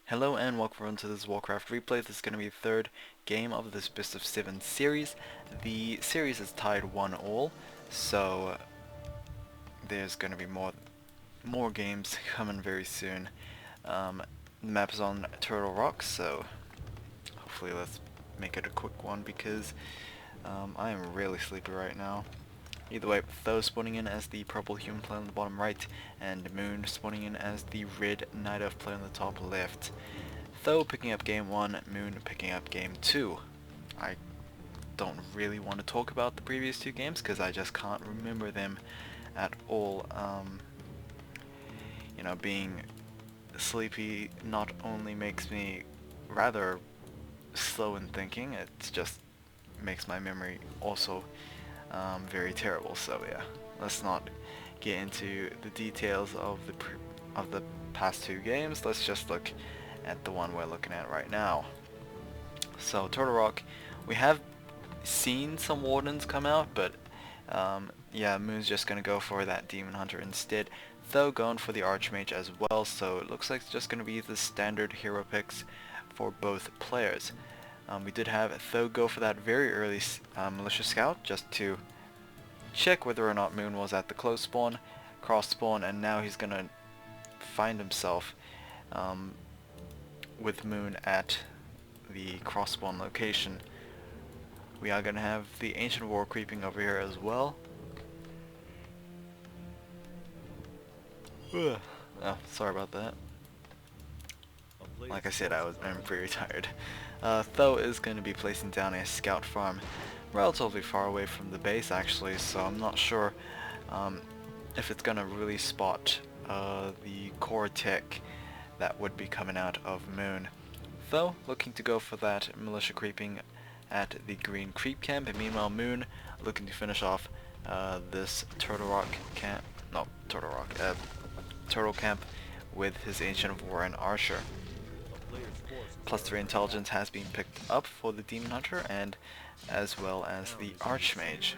Hello and welcome to this Warcraft replay. This is going to be the third game of this Best of 7 series. The series is tied 1-all, so there's going to be more games coming very soon. The map is on Turtle Rock, so hopefully let's make it a quick one because I am really sleepy right now. Either way, Tho spawning in as the purple human player on the bottom right, and Moon spawning in as the red Night Elf player on the top left. Tho picking up game 1, Moon picking up game 2. I don't really want to talk about the previous two games because I just can't remember them at all. Being sleepy not only makes me rather slow in thinking, it just makes my memory also very terrible. So yeah, let's not get into the details of the past two games. Let's just look at the one we're looking at right now. So Turtle Rock, we have seen some Wardens come out, but yeah, Moon's just gonna go for that Demon Hunter instead, though going for the Archmage as well, so it looks like it's just gonna be the standard hero picks for both players. We did have Tho go for that very early Militia Scout just to check whether or not Moon was at the close spawn, cross spawn, and now he's gonna find himself with Moon at the cross spawn location. We are gonna have the Ancient War creeping over here as well. Ugh. Oh, sorry about that. Like I said, I'm pretty tired. Tho is going to be placing down a scout farm relatively far away from the base actually, so I'm not sure if it's going to really spot the core tech that would be coming out of Moon. Tho looking to go for that militia creeping at the green creep camp, and meanwhile Moon looking to finish off this Turtle camp with his Ancient of War and Archer. +3 intelligence has been picked up for the Demon Hunter and as well as the Archmage.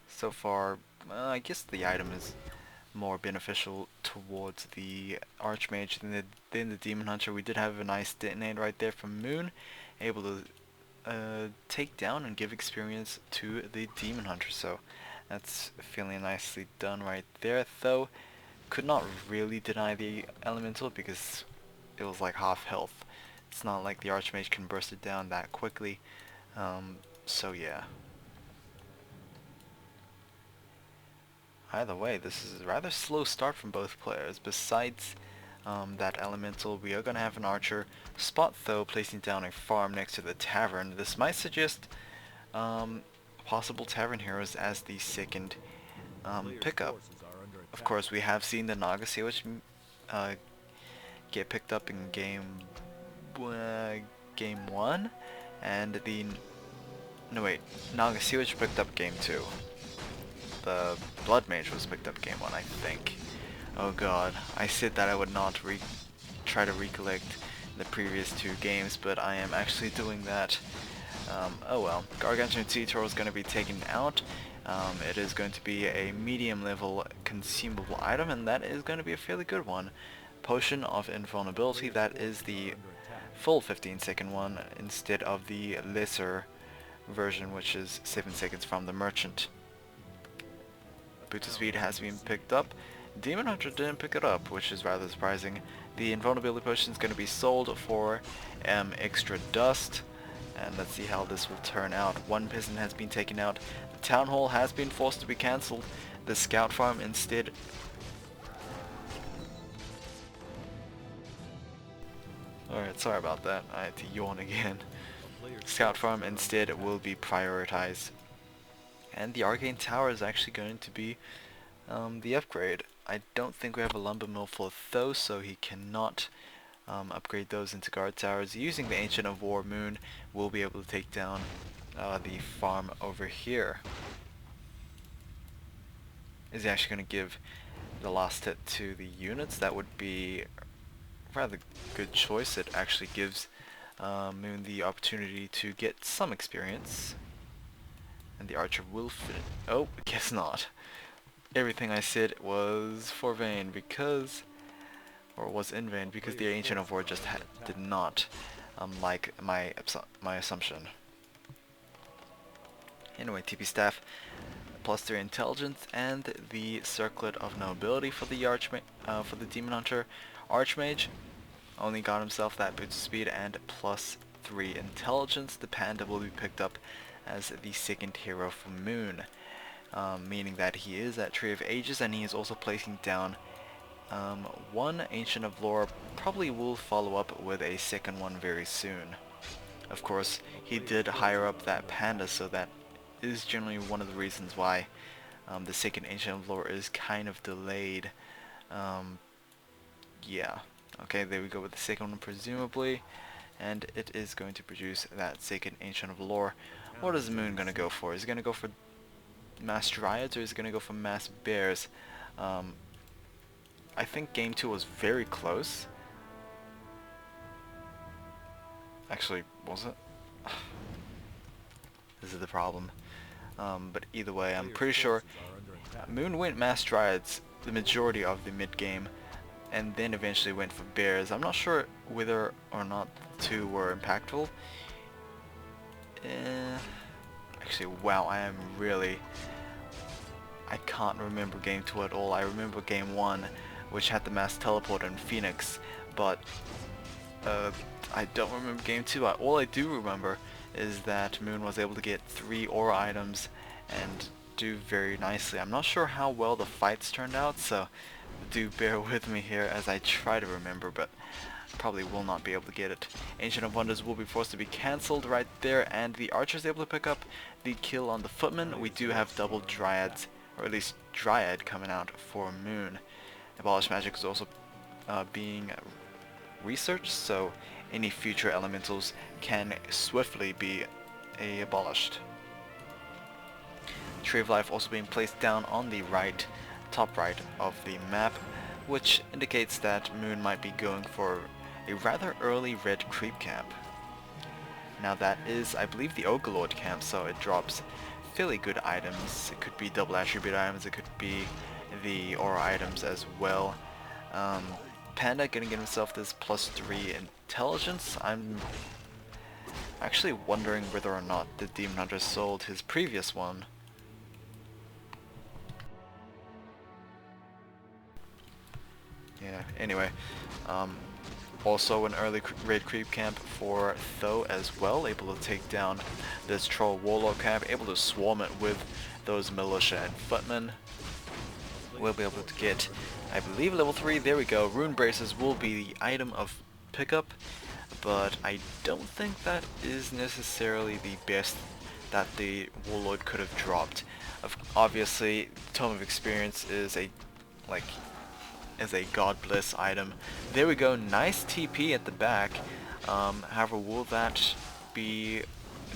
So far, I guess the item is more beneficial towards the Archmage than the Demon Hunter. We did have a nice detonate right there from Moon, able to take down and give experience to the Demon Hunter, so that's feeling nicely done right there. Though could not really deny the elemental because it was like half health. It's not like the Archmage can burst it down that quickly, so yeah. Either way, this is a rather slow start from both players. Besides that elemental, we are going to have an archer spot though, placing down a farm next to the tavern. This might suggest possible tavern heroes as the second pickup. Of course, we have seen the Naga Sewage get picked up in game 1, and the Naga Sewage picked up game 2. The Blood Mage was picked up game 1, I think. Oh god, I said that I would not try to recollect the previous two games, but I am actually doing that. Oh well, Gargantuan Sea-Turtle is going to be taken out. It is going to be a medium level consumable item, and that is going to be a fairly good one. Potion of Invulnerability, that is the full 15-second one instead of the lesser version, which is 7 seconds from the merchant. Boots of Speed has been picked up. Demon Hunter didn't pick it up, which is rather surprising. The Invulnerability Potion is going to be sold for extra dust, and let's see how this will turn out. One peasant has been taken out. The Town Hall has been forced to be cancelled. The Scout Farm instead... Alright, sorry about that. I had to yawn again. Scout Farm instead will be prioritized. And the Arcane Tower is actually going to be the upgrade. I don't think we have a lumber mill for those, so he cannot upgrade those into guard towers. Using the Ancient of War, Moon will be able to take down the farm over here. Is he actually going to give the last hit to the units? That would be a rather good choice. It actually gives Moon the opportunity to get some experience. And the archer will fit. Oh, guess not. everything I said was for vain because, or was in vain because the Ancient of War just did not, like my assumption. Anyway, TP staff, +3 intelligence, and the circlet of nobility for the for the demon hunter. Archmage only got himself that boost of speed and +3 intelligence. The panda will be picked up as the second hero for Moon, meaning that he is at Tree of Ages, and he is also placing down one Ancient of Lore. Probably will follow up with a second one very soon. Of course, he did hire up that panda, so that is generally one of the reasons why the second Ancient of Lore is kind of delayed. Yeah. Okay, there we go with the second one presumably, and it is going to produce that second Ancient of Lore. What is Moon gonna go for? Is he gonna go for mass Dryads or is he gonna go for mass Bears? I think game 2 was very close. Actually, was it? This is the problem. But either way, I'm pretty sure Moon went mass Dryads the majority of the mid game, and then eventually went for Bears. I'm not sure whether or not the two were impactful. Actually, wow, I can't remember game 2 at all. I remember game 1, which had the mass teleport and Phoenix, but I don't remember game 2. All I do remember is that Moon was able to get 3 aura items and do very nicely. I'm not sure how well the fights turned out, so do bear with me here as I try to remember, but probably will not be able to get it. Ancient of Wonders will be forced to be cancelled right there, and the Archer is able to pick up the kill on the Footman. We do have double Dryads, or at least Dryad coming out for Moon. Abolish Magic is also being researched, so any future elementals can swiftly be abolished. Tree of Life also being placed down on the top right of the map, which indicates that Moon might be going for a rather early red creep camp. Now that is, I believe, the Ogre Lord camp, so it drops fairly good items. It could be double attribute items, it could be the aura items as well. Panda gonna get himself this +3 intelligence. I'm actually wondering whether or not the Demon Hunter sold his previous one. Yeah, anyway, also an early raid creep camp for Tho as well, able to take down this troll warlock camp, able to swarm it with those militia and footmen. We'll be able to get, I believe, level 3, there we go. Rune braces will be the item of pickup, but I don't think that is necessarily the best that the warlord could have dropped. Obviously, Tome of Experience is a God bless item. There we go, nice TP at the back. However, will that be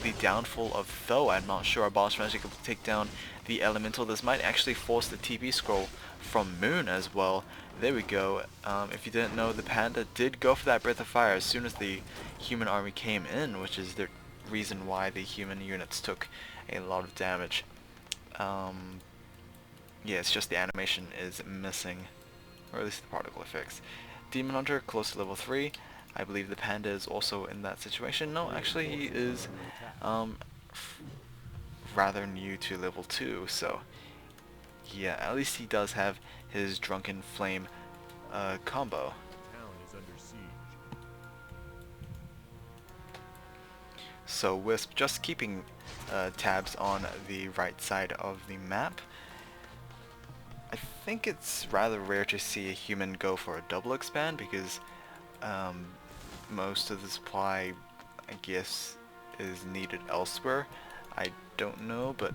the downfall of Tho? I'm not sure. Abolish Magic will take down the elemental. This might actually force the TP scroll from Moon as well. There we go. If you didn't know, the panda did go for that Breath of Fire as soon as the human army came in, which is the reason why the human units took a lot of damage. Yeah, it's just the animation is missing, or at least the particle effects. Demon Hunter close to level 3. I believe the panda is also in that situation. No, actually he is rather new to level 2, so yeah, at least he does have his Drunken Flame combo. So Wisp just keeping tabs on the right side of the map. I think it's rather rare to see a human go for a double expand because most of the supply, I guess, is needed elsewhere. I don't know, but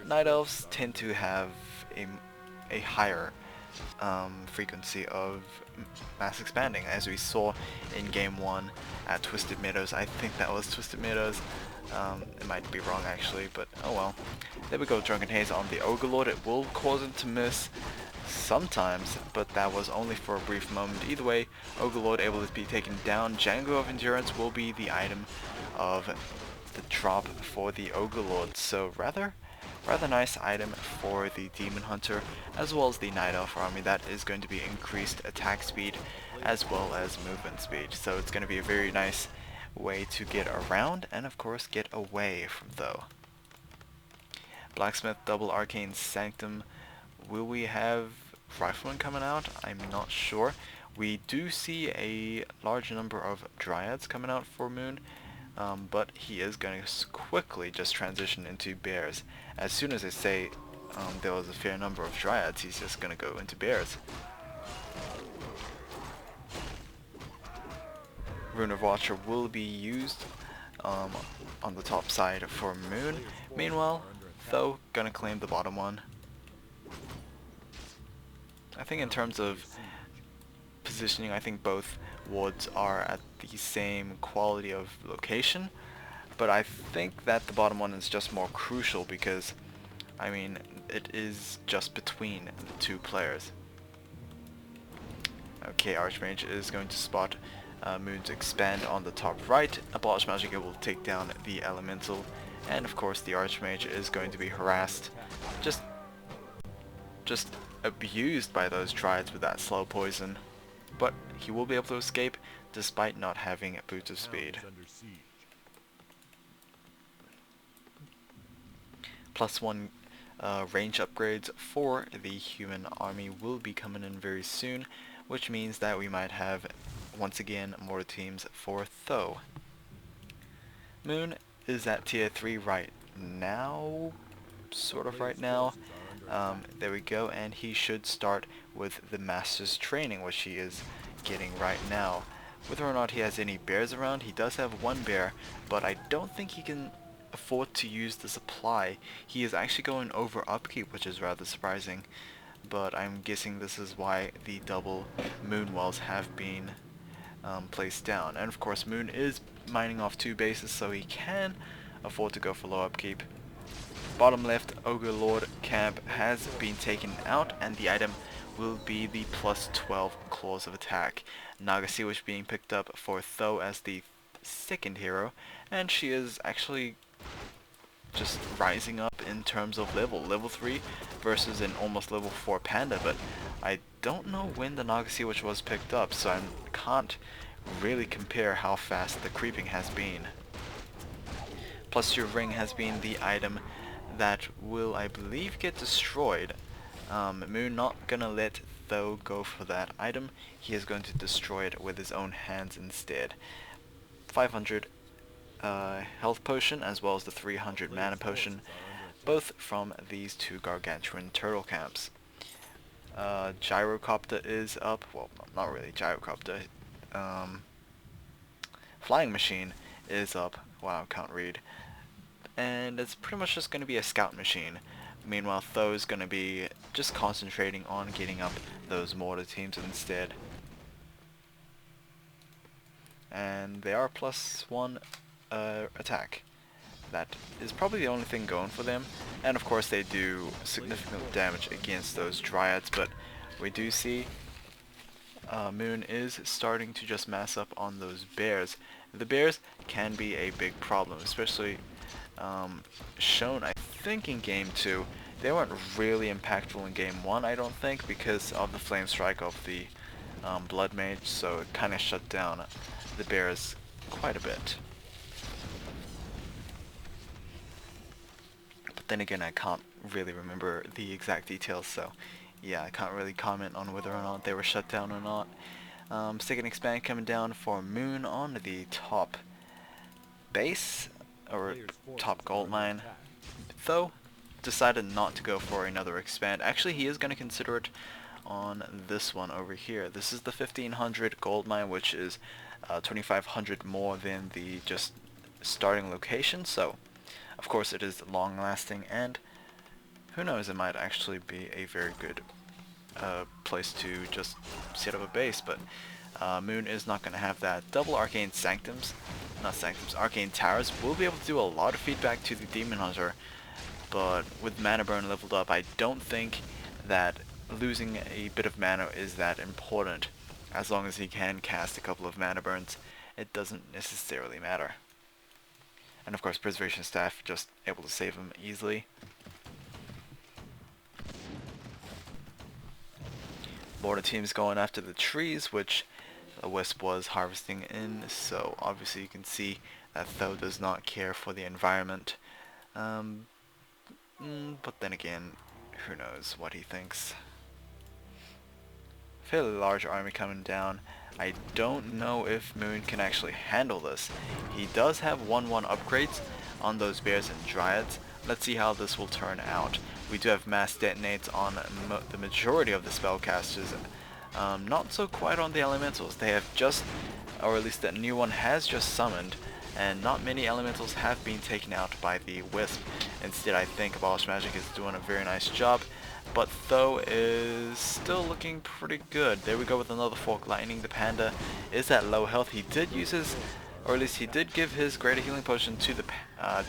Night Elves tend to have a higher frequency of mass expanding, as we saw in Game 1 at Twisted Meadows. I think that was Twisted Meadows. It might be wrong actually, but oh well. There we go, Drunken Haze on the Ogre Lord. It will cause him to miss sometimes, but that was only for a brief moment. Either way, Ogre Lord able to be taken down. Django of Endurance will be the item of the drop for the Ogre Lord. So rather rather nice item for the Demon Hunter as well as the Night Elf army. That is going to be increased attack speed as well as movement speed. So it's going to be a very nice way to get around and of course get away from Tho. Blacksmith double arcane sanctum. Will we have Rifleman coming out? I'm not sure. We do see a large number of Dryads coming out for Moon, but he is going to quickly just transition into Bears. As soon as I say there was a fair number of Dryads, he's just going to go into Bears. Rune of Watcher will be used on the top side for Moon. Meanwhile, Tho gonna claim the bottom one. I think in terms of positioning, I think both wards are at the same quality of location, but I think that the bottom one is just more crucial because, I mean, it is just between the two players. Okay, Archmage is going to spot Moon's expand on the top right. Abolish Magic will take down the Elemental, and of course the Archmage is going to be harassed, just abused by those Dryads with that slow poison. But he will be able to escape despite not having a Boots of Speed. +1 range upgrades for the human army will be coming in very soon, which means that we might have once again more teams for Tho. Moon is at tier 3 right now, sort of right now. There we go, and he should start with the Master's Training, which he is getting right now. Whether or not he has any bears around, he does have one bear, but I don't think he can afford to use the supply. He is actually going over upkeep, which is rather surprising, but I'm guessing this is why the double Moon Wells have been placed down. And of course Moon is mining off 2 bases, so he can afford to go for low upkeep. Bottom left, Ogre Lord camp has been taken out, and the item will be the +12 claws of attack. Naga Sea Witch being picked up for Tho as the second hero, and she is actually just rising up in terms of level 3 versus an almost level 4 panda, but I don't know when the Naga Sea Witch was picked up, so I can't really compare how fast the creeping has been. +2 ring has been the item that will, I believe, get destroyed. Moon not gonna let Tho go for that item. He is going to destroy it with his own hands instead. 500 health potion as well as the 300 mana potion, both from these 2 gargantuan turtle camps. Gyrocopter is up. Well, not really Gyrocopter. Flying Machine is up. Wow, can't read. And it's pretty much just going to be a scout machine. Meanwhile, Tho is going to be just concentrating on getting up those mortar teams instead. And they are +1 attack. That is probably the only thing going for them. And of course they do significant damage against those Dryads, but we do see Moon is starting to just mass up on those bears. The bears can be a big problem, especially shown, I think, in Game 2. They weren't really impactful in Game 1, I don't think, because of the Flame Strike of the Blood Mage, so it kind of shut down the bears quite a bit. But then again, I can't really remember the exact details, so yeah, I can't really comment on whether or not they were shut down or not. Second expand coming down for Moon on the top base, or top gold mine. Tho decided not to go for another expand. Actually, he is going to consider it on this one over here. This is the 1500 gold mine, which is 2500 more than the just starting location, so of course it is long lasting, and who knows, it might actually be a very good place to just set up a base. But Moon is not going to have that. Double Arcane Sanctums, not Sanctums, Arcane Towers will be able to do a lot of feedback to the Demon Hunter, but with Mana Burn leveled up, I don't think that losing a bit of mana is that important. As long as he can cast a couple of Mana Burns, it doesn't necessarily matter. And of course, Preservation Staff just able to save him easily. Border teams going after the trees, which the wisp was harvesting in, so obviously you can see that Tho does not care for the environment. But then again, who knows what he thinks. Fairly large army coming down. I don't know if Moon can actually handle this. He does have 1-1 upgrades on those bears and dryads. Let's see how this will turn out. We do have mass detonates on the majority of the spellcasters. Not so quite on the elementals. They have just, or at least that new one has just summoned, and not many elementals have been taken out by the wisp. Instead, I think Abolish Magic is doing a very nice job, but Tho is still looking pretty good. There we go with another Fork Lightning. The Panda is at low health. He did use his, or at least he did give his Greater Healing Potion to the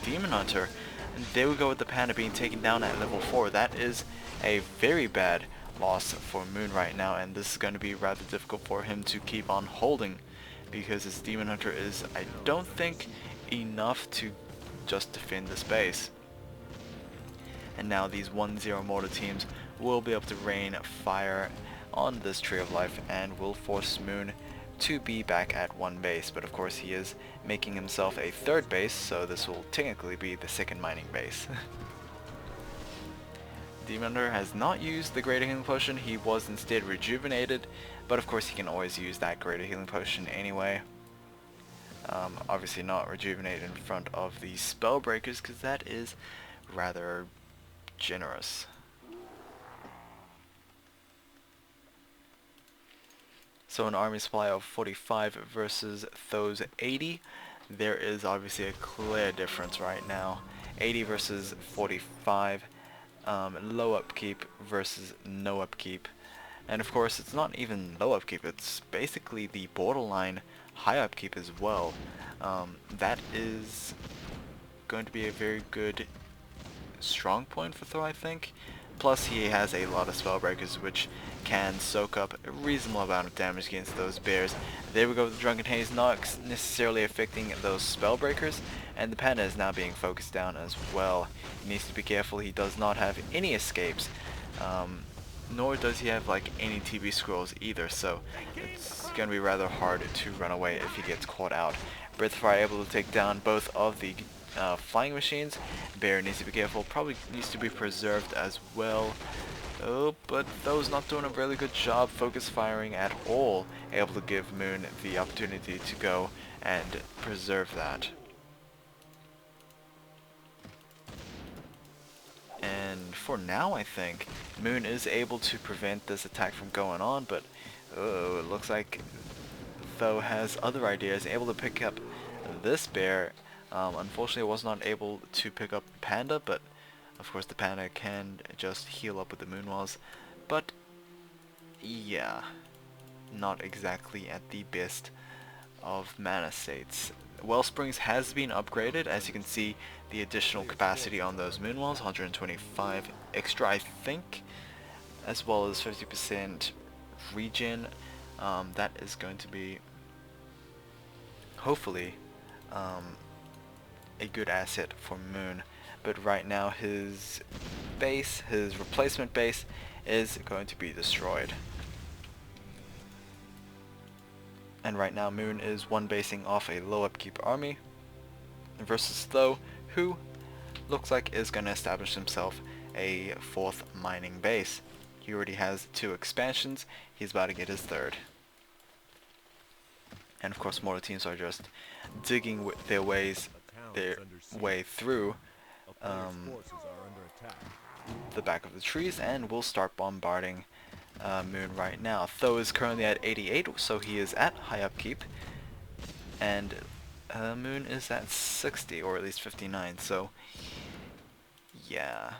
Demon Hunter. And there we go with the Panda being taken down at level 4. That is a very bad loss for Moon right now, and this is going to be rather difficult for him to keep on holding, because his Demon Hunter is, I don't think, enough to just defend this base. And now these 1-0 mortar teams will be able to rain fire on this Tree of Life and will force Moon to be back at 1 base. But of course he is making himself a 3rd base, so this will technically be the 2nd mining base. Demon Hunter has not used the Greater Healing Potion. He was instead rejuvenated, but of course he can always use that Greater Healing Potion anyway. Obviously not rejuvenate in front of the Spellbreakers, because that is rather generous. So an army supply of 45 versus Tho's 80. There is obviously a clear difference right now. 80 versus 45. Low upkeep versus no upkeep. And of course it's not even low upkeep, it's basically the borderline high upkeep as well. That is going to be a very good strong point for Tho, I think. Plus he has a lot of Spellbreakers which can soak up a reasonable amount of damage against those bears. There we go with the Drunken Haze, not necessarily affecting those Spellbreakers, and the Panda is now being focused down as well. He needs to be careful. He does not have any escapes, nor does he have like any TB scrolls either, so it's going to be rather hard to run away if he gets caught out. Breath of Fire able to take down both of the flying machines. Bear needs to be careful, probably needs to be preserved as well. Oh, but Tho's not doing a really good job focus firing at all, able to give Moon the opportunity to go and preserve that. And for now, I think Moon is able to prevent this attack from going on, but it looks like Tho has other ideas, able to pick up this bear. Unfortunately, I was not able to pick up Panda, but of course the Panda can just heal up with the Moon Walls. But yeah, not exactly at the best of mana states. Wellsprings has been upgraded. As you can see, the additional capacity on those Moon Walls, 125 extra I think, as well as 50% regen. That is going to be hopefully a good asset for Moon, but right now his base, his replacement base, is going to be destroyed. And right now Moon is 1 basing off a low upkeep army versus Tho, who looks like is going to establish himself a 4th mining base. He already has 2 expansions, he's about to get his 3rd. And of course mortar teams are just digging their way through the back of the trees, and we'll start bombarding Moon right now. Tho is currently at 88, so he is at high upkeep, and Moon is at 60, or at least 59, so yeah.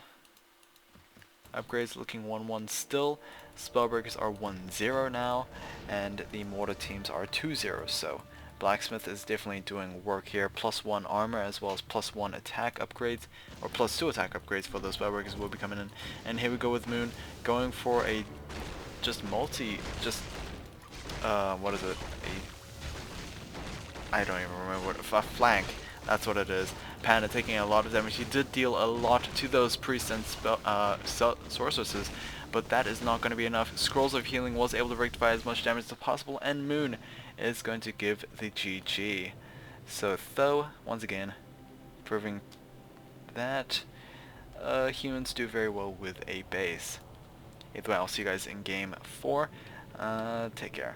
Upgrades looking 1-1 still. Spellbreakers are 1-0 now, and the mortar teams are 2-0, so Blacksmith is definitely doing work here. +1 armor as well as +1 attack upgrades, or +2 attack upgrades for those Spellbreakers will be coming in. And here we go with Moon going for a what is it? I don't even remember what, a flank. That's what it is. Panda taking a lot of damage. He did deal a lot to those priests and sorceresses, but that is not going to be enough. Scrolls of Healing was able to rectify as much damage as possible, and Moon is going to give the GG. So Tho, once again, proving that humans do very well with a base. Either way, I'll see you guys in game 4. Take care.